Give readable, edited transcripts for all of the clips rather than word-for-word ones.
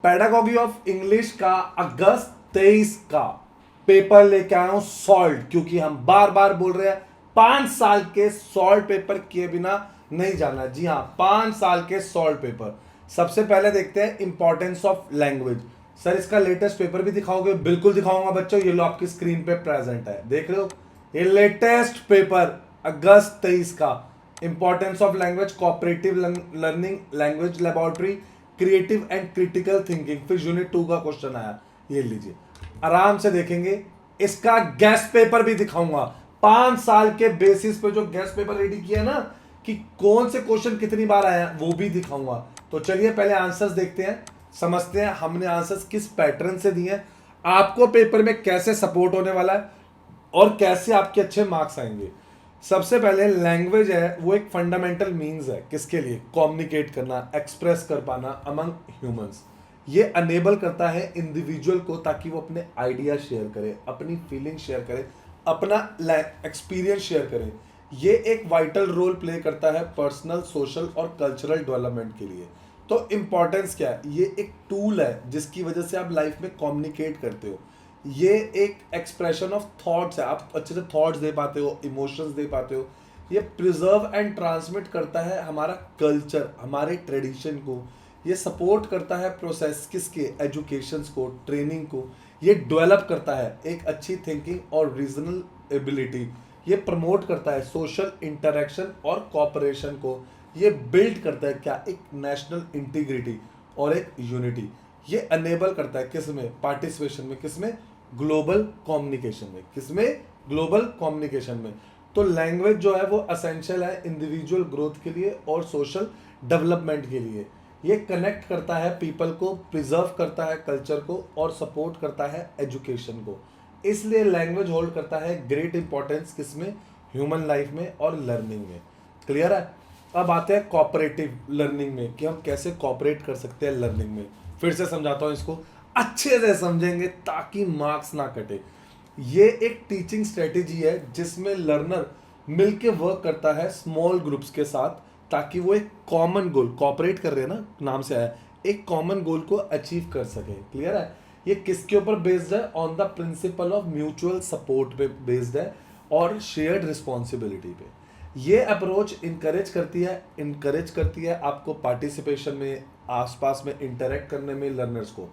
Pedagogy of English का अगस्त 23 का paper लेके आया हूं सॉल्व, क्योंकि हम बार बार बोल रहे हैं 5 साल के सॉल्व पेपर किए बिना नहीं जाना। जी हाँ, 5 साल के सॉल्व पेपर। सबसे पहले देखते हैं इंपॉर्टेंस ऑफ लैंग्वेज। सर इसका लेटेस्ट पेपर भी दिखाओगे? बिल्कुल दिखाऊंगा बच्चों, ये लो आपकी स्क्रीन पे प्रेजेंट है, देख रहे हो ये लेटेस्ट पेपर अगस्त 23 का। Importance of language, cooperative learning, language laboratory, creative and critical thinking. फिर यूनिट 2 का क्वेश्चन आया, ये लीजिए आराम से देखेंगे। इसका गेस्ट पेपर भी दिखाऊंगा, 5 साल के बेसिस पे जो गेस्ट पेपर रेडी किया ना, कि कौन से क्वेश्चन कितनी बार आया वो भी दिखाऊंगा। तो चलिए पहले आंसर्स देखते हैं, समझते हैं हमने आंसर्स किस पैटर्न से दिए हैं, आपको पेपर में कैसे सपोर्ट होने वाला है और कैसे आपके अच्छे मार्क्स आएंगे। सबसे पहले लैंग्वेज है वो एक फंडामेंटल मीन्स है किसके लिए? कम्युनिकेट करना, एक्सप्रेस कर पाना अमंग ह्यूमंस। ये अनेबल करता है इंडिविजुअल को ताकि वो अपने आइडिया शेयर करे, अपनी फीलिंग शेयर करे, अपना एक्सपीरियंस शेयर करे। ये एक वाइटल रोल प्ले करता है पर्सनल, सोशल और कल्चरल डेवलपमेंट के लिए। तो इंपॉर्टेंस क्या है? ये एक टूल है जिसकी वजह से आप लाइफ में कम्युनिकेट करते हो। ये एक एक्सप्रेशन ऑफ थॉट्स है, आप अच्छे से थॉट्स दे पाते हो, इमोशंस दे पाते हो। ये प्रिजर्व एंड ट्रांसमिट करता है हमारा कल्चर, हमारे ट्रेडिशन को। ये सपोर्ट करता है प्रोसेस किसके? एजुकेशंस को, ट्रेनिंग को। ये डेवलप करता है एक अच्छी थिंकिंग और रीजनल एबिलिटी। ये प्रमोट करता है सोशल इंटरेक्शन और कोऑपरेशन को। ये बिल्ड करता है क्या? एक नेशनल इंटीग्रिटी और एक यूनिटी। ये अनेबल करता है किसमें? पार्टिसिपेशन में। किसमें? ग्लोबल कम्युनिकेशन में। किसमें? ग्लोबल कम्युनिकेशन में। तो लैंग्वेज जो है वो असेंशियल है इंडिविजुअल ग्रोथ के लिए और सोशल डेवलपमेंट के लिए। ये कनेक्ट करता है पीपल को, प्रिजर्व करता है कल्चर को और सपोर्ट करता है एजुकेशन को। इसलिए लैंग्वेज होल्ड करता है ग्रेट इंपॉर्टेंस किसमें? ह्यूमन लाइफ में और लर्निंग में। क्लियर है? अब आते हैं कोऑपरेटिव लर्निंग में, कि हम कैसे कोऑपरेट कर सकते हैं लर्निंग में। फिर से समझाता हूं, इसको अच्छे से समझेंगे ताकि मार्क्स ना कटे। ये एक टीचिंग स्ट्रेटेजी है जिसमें लर्नर मिलके वर्क करता है स्मॉल ग्रुप्स के साथ, ताकि वो एक कॉमन गोल, कोऑपरेट कर रहे हैं ना, नाम से आया, एक कॉमन गोल को अचीव कर सके। क्लियर है? ये किसके ऊपर बेस्ड है? On the principle of mutual support पे बेस्ड है और शेयर्ड रिस्पॉन्सिबिलिटी पे। ये अप्रोच इनकरेज करती है आपको पार्टिसिपेशन में, आसपास में इंटरेक्ट करने में लर्नर्स को।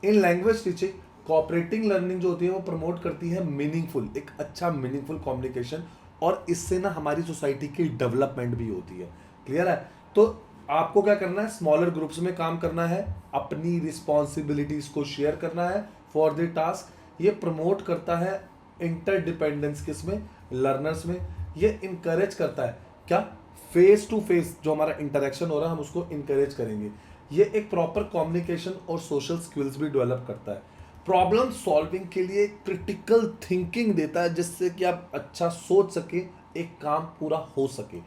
In language teaching cooperating learning जो होती है वो प्रमोट करती है मीनिंगफुल, एक अच्छा मीनिंगफुल कम्युनिकेशन, और इससे ना हमारी सोसाइटी की डेवलपमेंट भी होती है। क्लियर है? तो आपको क्या करना है? स्मॉलर ग्रुप्स में काम करना है, अपनी रिस्पॉन्सिबिलिटीज को शेयर करना है फॉर द टास्क। ये प्रमोट करता है इंटरडिपेंडेंस किसमें? लर्नर्स में। ये इनकरेज करता है क्या? फेस टू फेस जो हमारा इंटरेक्शन हो रहा है हम उसको इनकरेज करेंगे। ये एक प्रॉपर कम्युनिकेशन और सोशल स्किल्स भी डेवलप करता है। प्रॉब्लम सॉल्विंग के लिए क्रिटिकल थिंकिंग देता है जिससे कि आप अच्छा सोच सके, एक काम पूरा हो सके।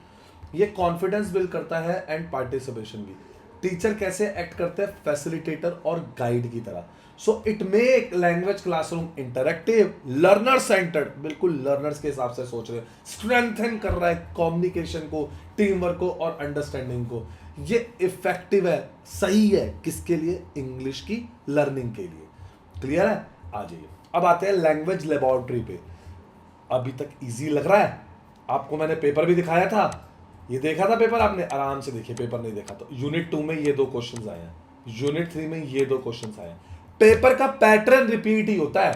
ये कॉन्फिडेंस बिल्ड करता है एंड पार्टिसिपेशन भी। टीचर कैसे एक्ट करते हैं? फैसिलिटेटर और गाइड की तरह। So it make language classroom interactive, learner centred, बिल्कुल लर्नर्स के हिसाब से सोच रहे हैं, स्ट्रेंथन कर रहा है कम्युनिकेशन को, टीम वर्क को और अंडरस्टैंडिंग को। ये इफेक्टिव है, सही है किसके लिए? इंग्लिश की लर्निंग के लिए। क्लियर है? आ जाइए, अब आते हैं लैंग्वेज लेबोरेटरी पे। अभी तक इजी लग रहा है? आपको मैंने पेपर भी दिखाया था, ये देखा था पेपर आपने? आराम से देखिए, पेपर नहीं देखा तो यूनिट 2 में ये 2 क्वेश्चंस आए हैं, यूनिट 3 में ये 2 क्वेश्चंस आए हैं। पेपर का पैटर्न रिपीट ही होता है,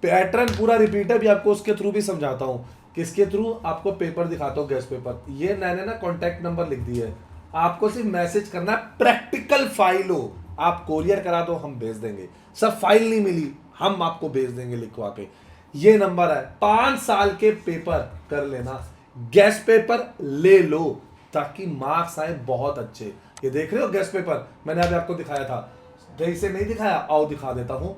पैटर्न पूरा रिपीट है। भी आपको उसके थ्रू भी समझाता हूं, किसके थ्रू? आपको पेपर दिखाता हूं, गेस्ट पेपर। ये मैंने ना कॉन्टैक्ट नंबर लिख दिया है, आपको सिर्फ मैसेज करना है, प्रैक्टिकल फाइल हो, आप कोरियर करा दो, हम भेज देंगे। सब फाइल नहीं मिली, हम आपको भेज देंगे लिखवा के। ये नंबर है, 5 साल के पेपर कर लेना, गेस्ट पेपर ले लो ताकि मार्क्स आए बहुत अच्छे। ये देख रहे हो गेस्ट पेपर, मैंने अभी आपको दिखाया था, सही से नहीं दिखाया? आओ दिखा देता हूं।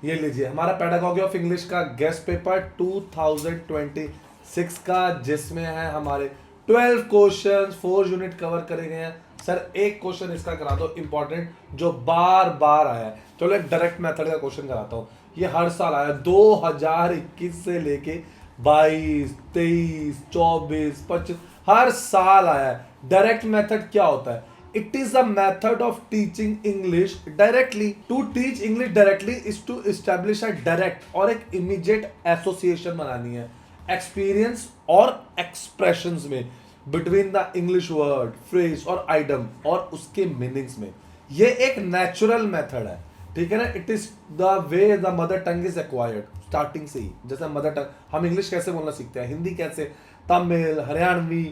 ये लीजिए हमारा पेडागॉजी ऑफ इंग्लिश का गेस्ट पेपर 2026 का, जिसमें है हमारे 12 क्वेश्चंस, 4 यूनिट कवर करे गए हैं। सर एक क्वेश्चन इसका करा दो इंपॉर्टेंट, जो बार बार आया है। चलो एक डायरेक्ट मेथड का क्वेश्चन कराता हूं। ये हर साल आया, 2021 से लेके 22, 23, 24, 25, हर साल आया है। डायरेक्ट मेथड क्या होता है? It is a method of teaching English directly. To teach English directly is to establish a direct और एक immediate association बनानी है experience और expressions में between the English word, phrase और item और उसके meanings में. ये एक natural method है, ठीक है ना. It is the way the mother tongue is acquired. Starting से ही, जैसे मदर टंग, हम इंग्लिश कैसे बोलना सीखते हैं, हिंदी कैसे, तमिल, हरियाणवी,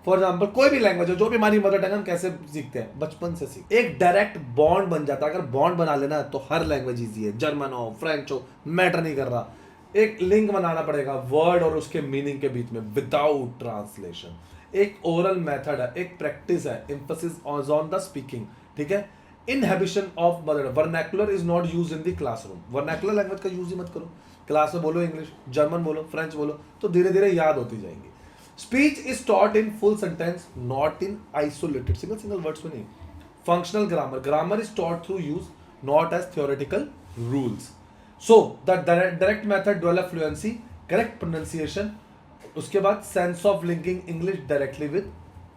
फॉर एग्जाम्पल कोई भी लैंग्वेज हो, जो भी हमारी मदर टंग, हम कैसे सीखते हैं, बचपन से सीखते हैं. एक डायरेक्ट बॉन्ड बन जाता है. अगर बॉन्ड बना लेना तो हर लैंग्वेज इजी है, जर्मन हो, फ्रेंच हो, मैटर नहीं कर रहा. एक लिंक बनाना पड़ेगा वर्ड और उसके मीनिंग के बीच में विदाउट ट्रांसलेशन. एक ओरल मेथड है, एक प्रैक्टिस है, एम्फेसिस ऑन द स्पीकिंग, ठीक है. Inhibition of mother, vernacular is not use in the classroom. Vernacular language का यूज ही मत करो. क्लास में बोलो इंग्लिश, जर्मन बोलो, फ्रेंच बोलो, तो धीरे धीरे याद होती जाएंगी. Speech is taught in full sentence, not in isolated single words में नहीं. Functional grammar, grammar is taught through use, not as theoretical rules. So the direct method develop fluency, correct pronunciation, उसके बाद sense of linking English directly with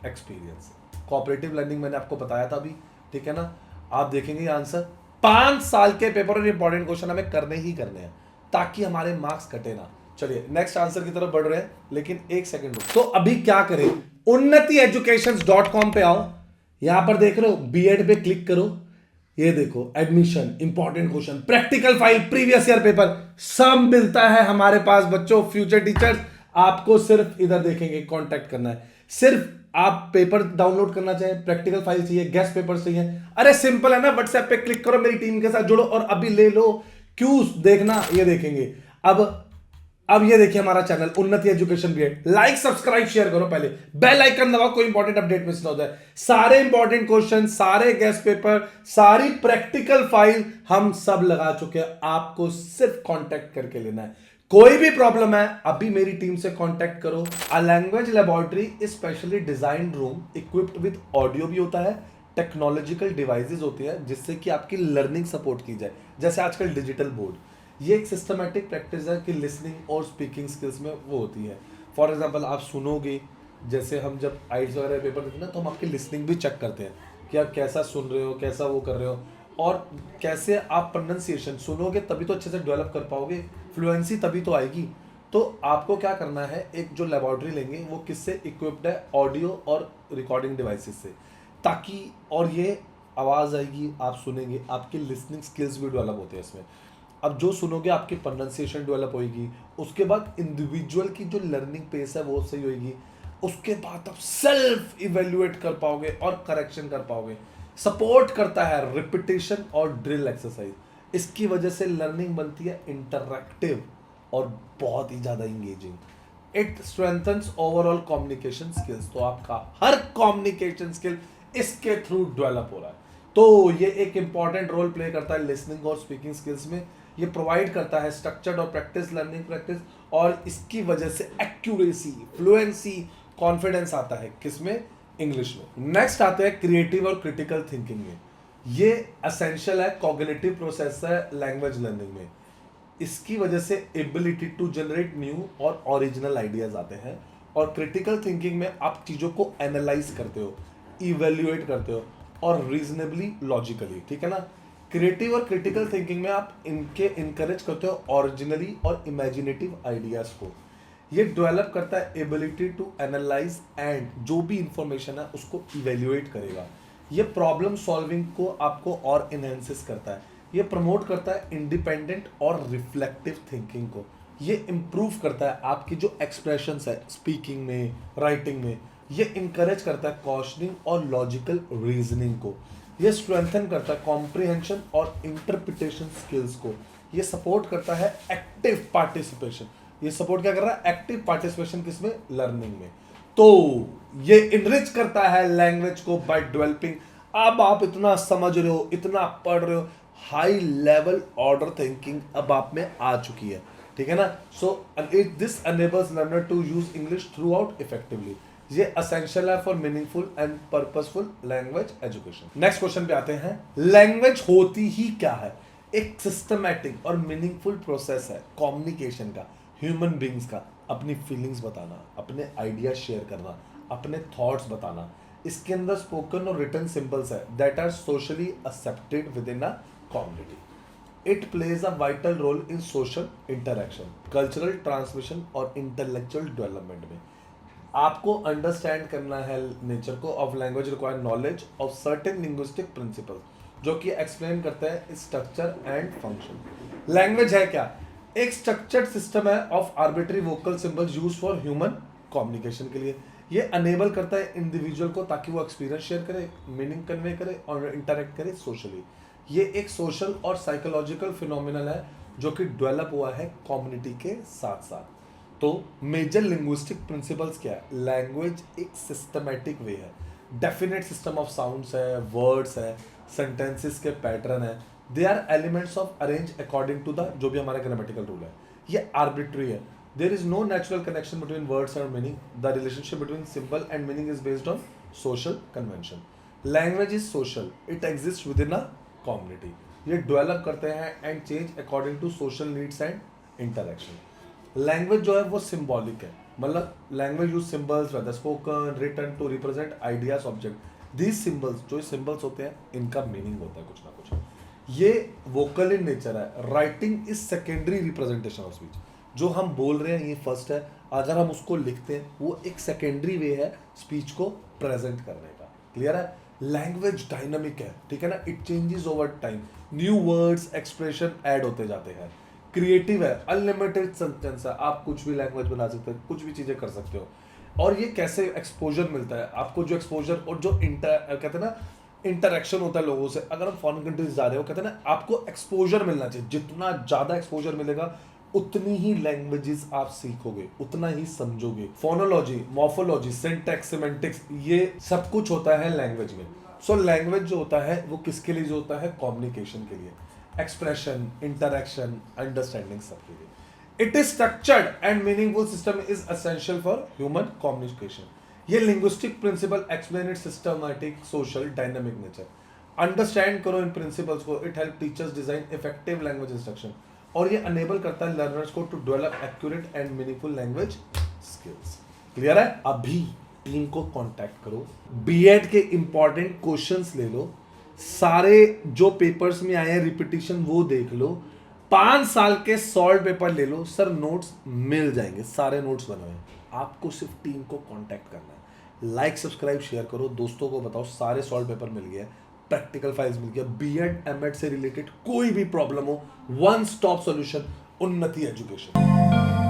experience. Cooperative learning मैंने आपको बताया था अभी, ठीक है ना. आप देखेंगे आंसर 5 साल के पेपर और इंपॉर्टेंट क्वेश्चन हमें करने ही करने हैं ताकि हमारे मार्क्स कटे ना. चलिए नेक्स्ट आंसर की तरफ बढ़ रहे हैं, लेकिन एक सेकंड रुको. तो अभी क्या करें, unnatieducations.com पे आओ. यहां पर देख रहे हो बीएड पे क्लिक करो. ये देखो admission, important question, practical file, previous year paper, सब मिलता है हमारे पास. बच्चों, फ्यूचर टीचर्स, आपको सिर्फ इधर देखेंगे, कांटेक्ट करना है. सिर्फ आप पेपर डाउनलोड करना चाहिए, प्रैक्टिकल फाइल चाहिए, गेस्ट पेपर चाहिए, अरे सिंपल है ना. व्हाट्सएप पे क्लिक करो, मेरी टीम के साथ जुड़ो और अभी ले लो. क्यों देखना, ये देखेंगे. अब ये देखिए हमारा channel Unnati education BEd. Like, subscribe, share करो. पहले बेल आइकन दबाओ, कोई इंपॉर्टेंट अपडेट मिस ना हो जाए. सारे इंपॉर्टेंट क्वेश्चन, सारे गेस्ट पेपर, सारी प्रैक्टिकल फाइल हम सब लगा चुके हैं. आपको सिर्फ कांटेक्ट करके लेना है. कोई भी प्रॉब्लम है अभी मेरी टीम से कांटेक्ट करो. A language laboratory specially design room equipped with audio भी होता है, टेक्नोलॉजिकल डिवाइसेस होती है जिससे कि आपकी लर्निंग सपोर्ट की जाए, जैसे आजकल डिजिटल बोर्ड. ये एक सिस्टमैटिक प्रैक्टिस है कि लिसनिंग और स्पीकिंग स्किल्स में वो होती है. फॉर एग्जांपल आप सुनोगे, जैसे हम जब आइल्स वगैरह पेपर देते हैं ना, तो हम आपकी लिसनिंग भी चेक करते हैं कि आप कैसा सुन रहे हो, कैसा वो कर रहे हो, और कैसे आप प्रोनाउंसिएशन सुनोगे तभी तो अच्छे से डेवलप कर पाओगे, फ्लुएंसी तभी तो आएगी. तो आपको क्या करना है, एक जो लेबोरेटरी लेंगे वो किससे इक्विप्ड है, ऑडियो और रिकॉर्डिंग डिवाइसेस से, ताकि और ये आवाज़ आएगी, आप सुनेंगे, आपकी लिसनिंग स्किल्स भी डेवलप होते हैं इसमें. अब जो सुनोगे आपकी प्रोनाउंसिएशन डेवलप होएगी, उसके बाद इंडिविजुअल की जो लर्निंग पेस है वो सही होएगी, उसके बाद आप सेल्फ इवेल्युएट कर पाओगे और करेक्शन कर पाओगे. सपोर्ट करता है रिपीटेशन और ड्रिल एक्सरसाइज. इसकी वजह से लर्निंग बनती है इंटरैक्टिव और बहुत ही ज़्यादा engaging. It strengthens overall communication skills. तो आपका हर कम्युनिकेशन स्किल इसके थ्रू डेवलप हो रहा है. तो ये एक इंपॉर्टेंट रोल प्ले करता है लिसनिंग और स्पीकिंग स्किल्स में. ये प्रोवाइड करता है स्ट्रक्चर्ड और प्रैक्टिस लर्निंग प्रैक्टिस, और इसकी वजह से एक्यूरेसी, फ्लुएंसी, कॉन्फिडेंस आता है किसमें, इंग्लिश में. नेक्स्ट आते हैं क्रिएटिव और क्रिटिकल थिंकिंग में. ये एसेंशियल है, कॉग्निटिव प्रोसेस है लैंग्वेज लर्निंग में. इसकी वजह से एबिलिटी टू जनरेट न्यू और ओरिजिनल आइडियाज आते हैं. और क्रिटिकल थिंकिंग में आप चीज़ों को एनालाइज करते हो, इवेल्युएट करते हो और रीजनेबली लॉजिकली, ठीक है ना. क्रिएटिव और क्रिटिकल थिंकिंग में आप इनके इनकरेज करते हो ओरिजिनली और इमेजिनेटिव आइडियाज को. ये डेवलप करता है एबिलिटी टू एनालाइज एंड जो भी इंफॉर्मेशन है उसको इवेल्युएट करेगा. ये प्रॉब्लम सॉल्विंग को आपको और इनहेंसिस करता है. ये प्रमोट करता है इंडिपेंडेंट और रिफ्लेक्टिव थिंकिंग को. ये इम्प्रूव करता है आपकी जो एक्सप्रेशंस है स्पीकिंग में, राइटिंग में. ये इंकरेज करता है क्वेश्चनिंग और लॉजिकल रीजनिंग को. ये स्ट्रेंथन करता है कॉम्प्रिहेंशन और इंटरप्रिटेशन स्किल्स को. ये सपोर्ट करता है एक्टिव पार्टिसिपेशन. ये सपोर्ट क्या कर रहा है, एक्टिव पार्टिसिपेशन किसमें, लर्निंग में. तो ये इनरिच करता है लैंग्वेज को बाय डेवलपिंग. अब आप इतना समझ रहे हो, इतना पढ़ रहे हो, हाई लेवल ऑर्डर थिंकिंग अब आप में आ चुकी है, ठीक है ना. So this enables learner to use English throughout effectively. ये असेंशियल है for meaningful and purposeful language education. Next question पे आते हैं. लैंग्वेज होती ही क्या है, एक सिस्टमैटिक और मीनिंगफुल प्रोसेस है कम्युनिकेशन का, ह्यूमन बींग्स का, अपनी फीलिंग्स बताना, अपने आइडिया शेयर करना, अपने थॉट्स बताना. इसके अंदर स्पोकन और रिटन सिंबल्स है that are socially accepted within a community. It plays a vital role in social interaction, cultural transmission और इंटेलेक्चुअल डेवलपमेंट में। आपको अंडरस्टैंड करना है नेचर को of language require knowledge of certain linguistic principle जो कि explain करते हैं स्ट्रक्चर एंड फंक्शन। लैंग्वेज है क्या? एक स्ट्रक्चर्ड सिस्टम है of arbitrary vocal symbols use for human communication के लिए। ये अनेबल करता है इंडिविजुअल को ताकि वो एक्सपीरियंस शेयर करे, मीनिंग कन्वे करे और इंटरेक्ट करे सोशली। ये एक सोशल और साइकोलॉजिकल फिनोमिनल है जो कि डेवलप हुआ है कम्युनिटी के साथ साथ। तो मेजर लिंग्विस्टिक प्रिंसिपल्स क्या है? लैंग्वेज एक सिस्टमैटिक वे है, डेफिनेट सिस्टम ऑफ साउंड्स है, वर्ड्स है, सेंटेंसेस के पैटर्न है, they are elements of arrange according to the जो भी हमारा ग्रामेटिकल रूल है। ये आर्बिट्री है, there is no natural connection between words and meaning, the relationship between symbol and meaning is based on social convention. Language is social, it exist within a community. ये develop करते हैं and change according to social needs and interaction. Language जो है वो symbolic है, मतलब language use symbols whether spoken written to represent ideas object. These symbols जो symbols होते हैं इनका मीनिंग होता है कुछ ना कुछ। ये वोकल इन नेचर है, writing is secondary representation of speech. जो हम बोल रहे हैं ये फर्स्ट है, अगर हम उसको लिखते हैं वो एक सेकेंडरी वे है स्पीच को प्रेजेंट करने का। क्लियर है? लैंग्वेज डायनामिक है, ठीक है ना, it changes over time, new words expression add होते जाते हैं। क्रिएटिव है, अनलिमिटेड सेंटेंस है, आप कुछ भी लैंग्वेज बना सकते हो, कुछ भी चीजें कर सकते हो। और ये कैसे एक्सपोजर मिलता है आपको, जो एक्सपोजर और जो कहते हैं ना इंटरेक्शन होता है लोगों से। अगर हम फॉरेन कंट्रीज जा रहे हो, कहते हैं ना आपको एक्सपोजर मिलना चाहिए, जितना ज्यादा एक्सपोजर मिलेगा उतनी ही लैंग्वेजेस आप सीखोगे, उतना ही समझोगे। फोनोलॉजी, मॉर्फोलॉजी, सिंटैक्स, सिमेंटिक्स, ये सब कुछ होता है लैंग्वेज में। सो लैंग्वेज जो होता है वो किसके लिए जो होता है? कम्युनिकेशन के लिए, एक्सप्रेशन, इंटरेक्शन, अंडरस्टैंडिंग, सबके लिए। It is structured and meaningful system is essential for human communication. ये linguistic principle explain it systematic social dynamic nature. Understand करो इन प्रिंसिपल्स को, it help teachers design effective language instruction और ये enable करता है लर्नर्स को to develop accurate and meaningful language skills. Clear है? अभी टीम को कांटेक्ट करो, बीएड के इंपॉर्टेंट क्वेश्चंस ले लो, सारे जो पेपर्स में आए हैं रिपीटिशन वो देख लो, 5 साल के सॉल्व पेपर ले लो, सर नोट्स मिल जाएंगे, सारे नोट्स बने हैं। आपको सिर्फ टीम को कांटेक्ट करना है। लाइक सब्सक्राइब शेयर करो, दोस्तों को बताओ, सारे सॉल्व पेपर मिल गए, प्रैक्टिकल फाइल्स मिल गया, बीएड एमएड से रिलेटेड कोई भी प्रॉब्लम हो, वन स्टॉप सॉल्यूशन, उन्नति एजुकेशन।